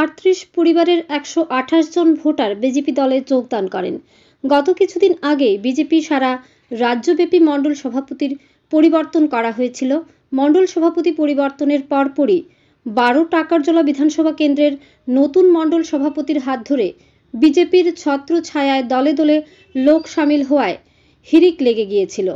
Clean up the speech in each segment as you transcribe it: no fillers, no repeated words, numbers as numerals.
38 পরিবারের 128 জন voter BJP দলে যোগদান করেন। গত কিছুদিন আগে বিজেপি সারা রাজ্যব্যাপী মণ্ডল সভাপতির পরিবর্তন করা হয়েছিল। মণ্ডল সভাপতি পরিবর্তনের পরপরই 12 টাকারজলা বিধানসভা কেন্দ্রের নতুন মণ্ডল সভাপতির হাত ধরে বিজেপির ছত্রছায়ায় দলে দলে লোক সামিল হওয়ায় হিড়িক লেগে গিয়েছিল।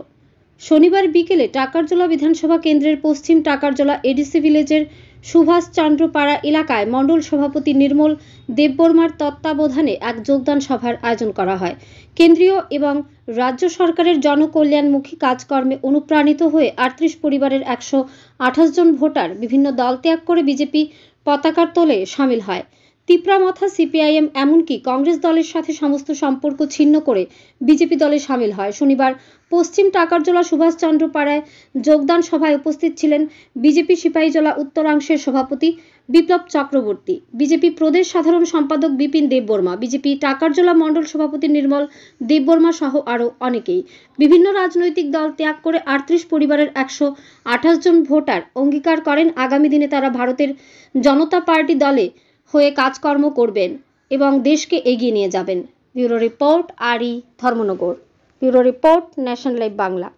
শনিবার বিকেলে টাকারজলা বিধানসভা কেন্দ্রের পশ্চিম টাকারজলা এডিসি ভিলেজের সুভাষচন্দ্র পাড়া এলাকায় মণ্ডল সভাপতি নির্মল দেববর্মার তত্ত্বাবধানে এক যোগদান সভার আয়োজন করা হয়। কেন্দ্রীয় এবং রাজ্য সরকারের জনকল্যাণমুখী কাজকর্মে অনুপ্রাণিত হয়ে 38 পরিবারের 128 জন ভোটার বিভিন্ন দল ত্যাগ করে বিজেপি পতাকার তলে সামিল হয়। তিপ্রামথা, সিপিআইএম এমনকি কংগ্রেস দলের সাথে সমস্ত সম্পর্ক ছিন্ন করে বিজেপি দলে সামিল হয়। শনিবার পশ্চিম টাকারজলা সুভাষচন্দ্র পাড়ায় যোগদান সভায় উপস্থিত ছিলেন বিজেপি সিপাহীজলা উত্তরাংশের সভাপতি বিপ্লব চক্রবর্তী, বিজেপি প্রদেশ সাধারণ সম্পাদক বিপিন দেববর্মা, বিজেপি টাকারজলা মণ্ডল সভাপতি নির্মল দেববর্মা সহ আরও অনেকেই। বিভিন্ন রাজনৈতিক দল ত্যাগ করে 38 পরিবারের 128 জন ভোটার অঙ্গীকার করেন আগামী দিনে তারা ভারতের জনতা পার্টি দলে হয়ে কাজকর্ম করবেন এবং দেশকে এগিয়ে নিয়ে যাবেন। ব্যুরো রিপোর্ট আরি Dharmanagar. Bureau report national live Bangla.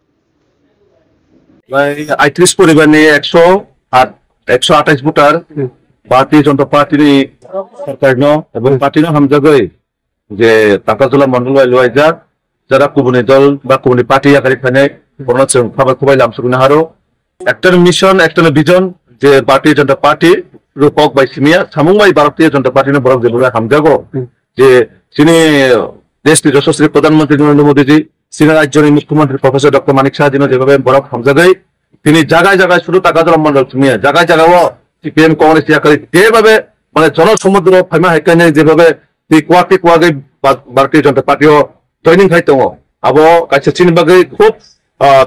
38 পরিবার নিয়ে 128 ভোটার ভারতীয় জনতা পার্টির সরকার এবং পার্টি হামজাগই যে টাকারজলা মন্ডল লয়জার যারা কুবনি দল বা কুবনি পার্টি এখানে খাবার খুবই লামসুকুন হারো একটা মিশন একটা ভিজন যে ভারতীয় জনতা পার্টি রূপক বাই সিমিয়া সামুংবাই ভারতীয় জনতা পার্টি বরফ যে হামজাগো যে তিনি দেশটির যশস্বী প্রধানমন্ত্রী নরেন্দ্র মোদীজি চীনের রাজ্যের মুখ্যমন্ত্রী প্রফেসর ডক্টর মানিক সাহাদিন যেভাবে বরফ হামজাগাই তিনি জায়গায় জায়গায় শুধু টাকারজলা মন্ডল সিমিয়া জায়গায় জায়গাও সিপিএম কংগ্রেস যেভাবে মানে জনসমুদ্র ফাইমা হাইকানে যেভাবে কুয়াকে কুয়াগে ভারতীয় জনতা পার্টিও ট্রেনিং খাইতো আবো কাছে চীন বাগে খুব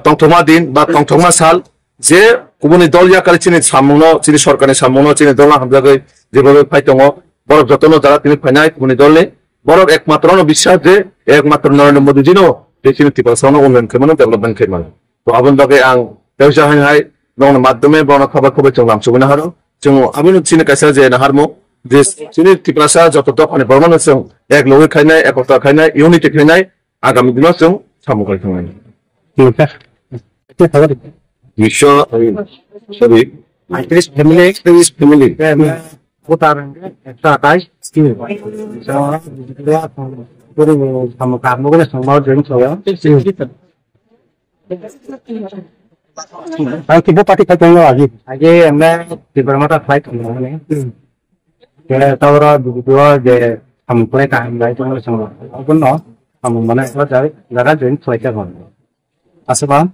টংথমা দিন বা টংথমা সাল যে কুবনি দল ইয়াকালে চীনি সামুনো চীনি সরকারের সামুনো চীনি দল হামজাগাই যেভাবে ফাইতো বরফ যতন যারা তিনি ফাইনাই কুবনি দলনি বরফ একমাত্র বিশ্বাস যে একমাত্র নরেন্দ্র মোদীজিনো যে চীনি ত্রিপুরা উন্নয়ন খেমানো ডেভেলপমেন্ট খেমানো তো আবন বাগে আং ব্যবসা হাই নং মাধ্যমে বড় খাবার খুবই চং লামসুবিনা হারো जों आबिनो चीन कैसा जे नहारमो जे चीनी टिप्रासा जत दखाने बरमान जों एक लोगे खायनाय एकता खायनाय यूनिटी खायनाय आगामी दिनाव जों सामु खायथांनाय मिशो सरि 38 फैमिली भोटार 128 स्किम पूरे सामु कामो के समाव जों छया कि वो पार्टी खाते हैं आगे मैं तिब्बत फ्लाइट होने तब जे हम कोई काम नहीं तो अपन न हम मने जगह जॉइन फ्लाइट कर आसे बात